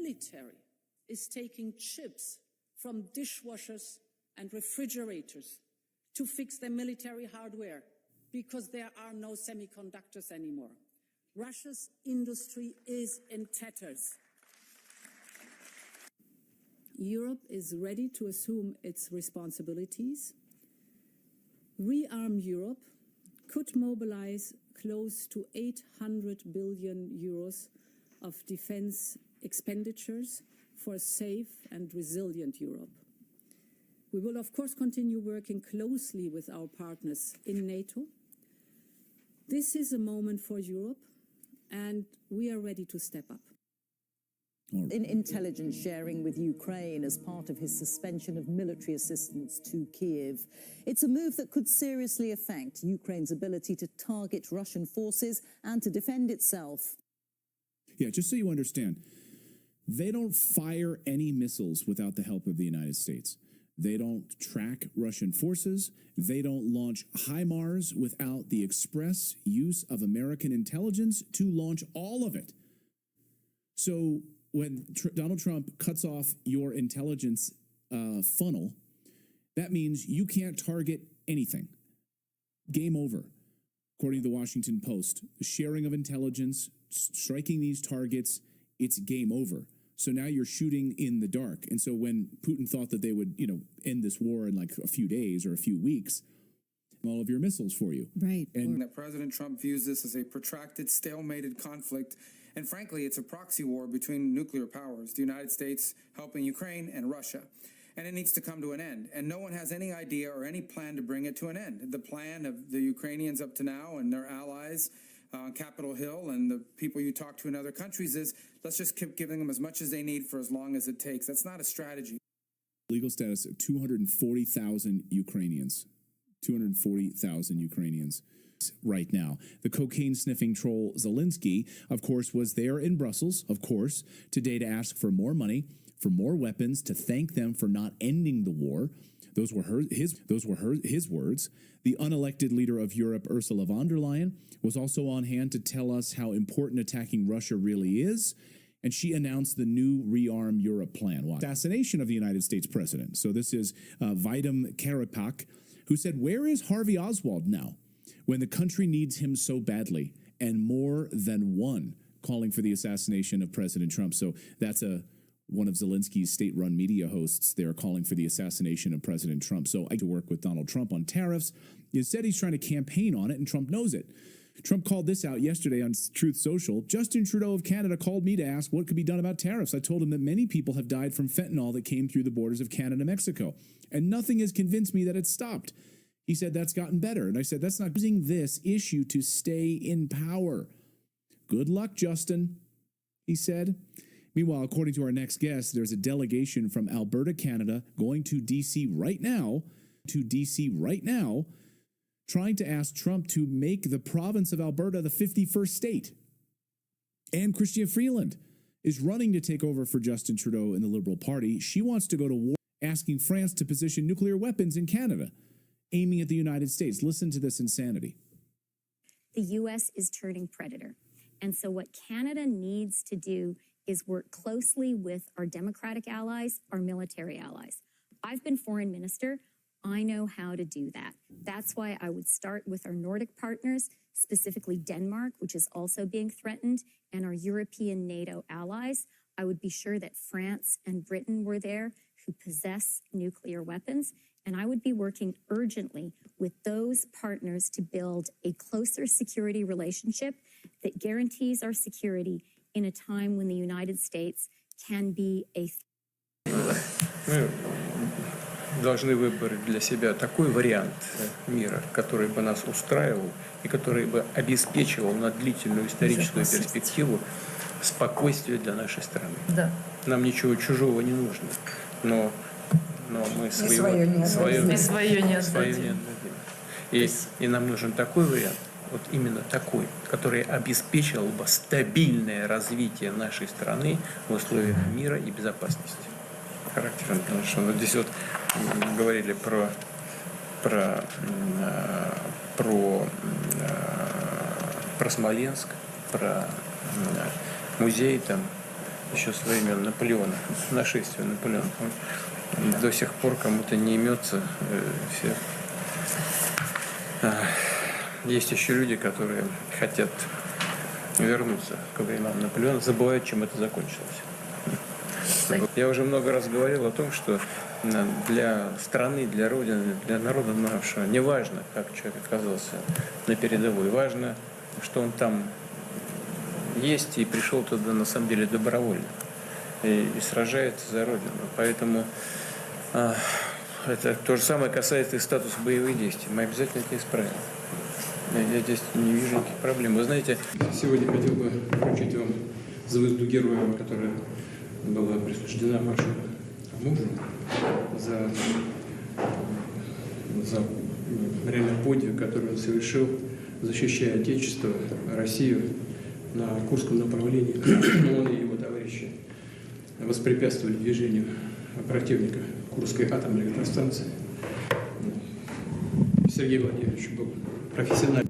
military is taking chips from dishwashers and refrigerators to fix their military hardware because there are no semiconductors anymore. Russia's industry is in tatters. Europe is ready to assume its responsibilities. Rearm Europe could mobilize close to 800 billion euros of defense expenditures for a safe and resilient Europe. We will, of course, continue working closely with our partners in NATO. This is a moment for Europe, and we are ready to step up. In intelligence sharing with Ukraine as part of his suspension of military assistance to Kyiv. It's a move that could seriously affect Ukraine's ability to target Russian forces and to defend itself. Yeah, just so you understand, they don't fire any missiles without the help of the United States. They don't track Russian forces. They don't launch HIMARS without the express use of American intelligence to launch all of it. So when Donald Trump cuts off your intelligence funnel, that means you can't target anything. Game over. According to the Washington Post, the sharing of intelligence, striking these targets, it's game over. So now you're shooting in the dark. And so when Putin thought that they would, end this war in like a few days or a few weeks, all of your missiles for you. Right. And that President Trump views this as a protracted, stalemated conflict. And frankly, it's a proxy war between nuclear powers, the United States helping Ukraine and Russia. And it needs to come to an end. And no one has any idea or any plan to bring it to an end. The plan of the Ukrainians up to now and their allies on Capitol Hill and the people you talk to in other countries is, let's just keep giving them as much as they need for as long as it takes. That's not a strategy. Legal status of 240,000 Ukrainians. 240,000 Ukrainians right now. The cocaine-sniffing troll Zelensky, of course, was there in Brussels, of course, today to ask for more money, for more weapons, to thank them for not ending the war. Those were his words. The unelected leader of Europe, Ursula von der Leyen, was also on hand to tell us how important attacking Russia really is. And she announced the new Rearm Europe plan. Assassination of the United States president. So this is Vadim Karapak, who said, "Where is Harvey Oswald now, when the country needs him so badly?" And more than one calling for the assassination of President Trump. So that's one of Zelensky's state-run media hosts there calling for the assassination of President Trump. So I to work with Donald Trump on tariffs. Instead, he's trying to campaign on it, and Trump knows it. Trump called this out yesterday on Truth Social. Justin Trudeau of Canada called me to ask what could be done about tariffs. I told him that many people have died from fentanyl that came through the borders of Canada and Mexico, and nothing has convinced me that it's stopped. He said that's gotten better. And I said, that's not using this issue to stay in power. Good luck, Justin, he said. Meanwhile, according to our next guest, there's a delegation from Alberta, Canada, going to D.C. right now, trying to ask Trump to make the province of Alberta the 51st state. And Chrystia Freeland is running to take over for Justin Trudeau in the Liberal Party. She wants to go to war, asking France to position nuclear weapons in Canada, aiming at the United States. Listen to this insanity. The U.S. is turning predator. And so what Canada needs to do is work closely with our democratic allies, our military allies. I've been foreign minister. I know how to do that. That's why I would start with our Nordic partners, specifically Denmark, which is also being threatened, and our European NATO allies. I would be sure that France and Britain were there, who possess nuclear weapons. And I would be working urgently with those partners to build a closer security relationship that guarantees our security in a time when the United States can be a... Мы должны выбрать для себя такой вариант мира, который бы нас устраивал и который бы обеспечивал на длительную историческую перспективу спокойствие для нашей страны. Да. Нам ничего чужого не нужно, но мы свое не отдадим. И нам нужен такой вариант, вот именно такой, который обеспечил бы стабильное развитие нашей страны в условиях мира и безопасности. Характером, конечно, вот здесь вот говорили про Смоленск, про музей там еще со времен Наполеона, нашествия Наполеона. Он до сих пор кому-то не имется. Есть еще люди, которые хотят вернуться к временам Наполеона, забывают, чем это закончилось. Я уже много раз говорил о том, что для страны, для Родины, для народа нашего не важно, как человек оказался на передовой, важно, что он там есть и пришел туда на самом деле добровольно и сражается за Родину. Поэтому это то же самое касается и статуса боевых действий. Мы обязательно это исправим. Я здесь не вижу никаких проблем. Вы знаете, сегодня хотел бы вручить вам звезду героя, которая была присуждена вашему мужу за реально подвиг, который он совершил, защищая Отечество, Россию на Курском направлении. Он и его товарищи воспрепятствовали движению противника Курской атомной электростанции. Сергей Владимирович был профессиональным.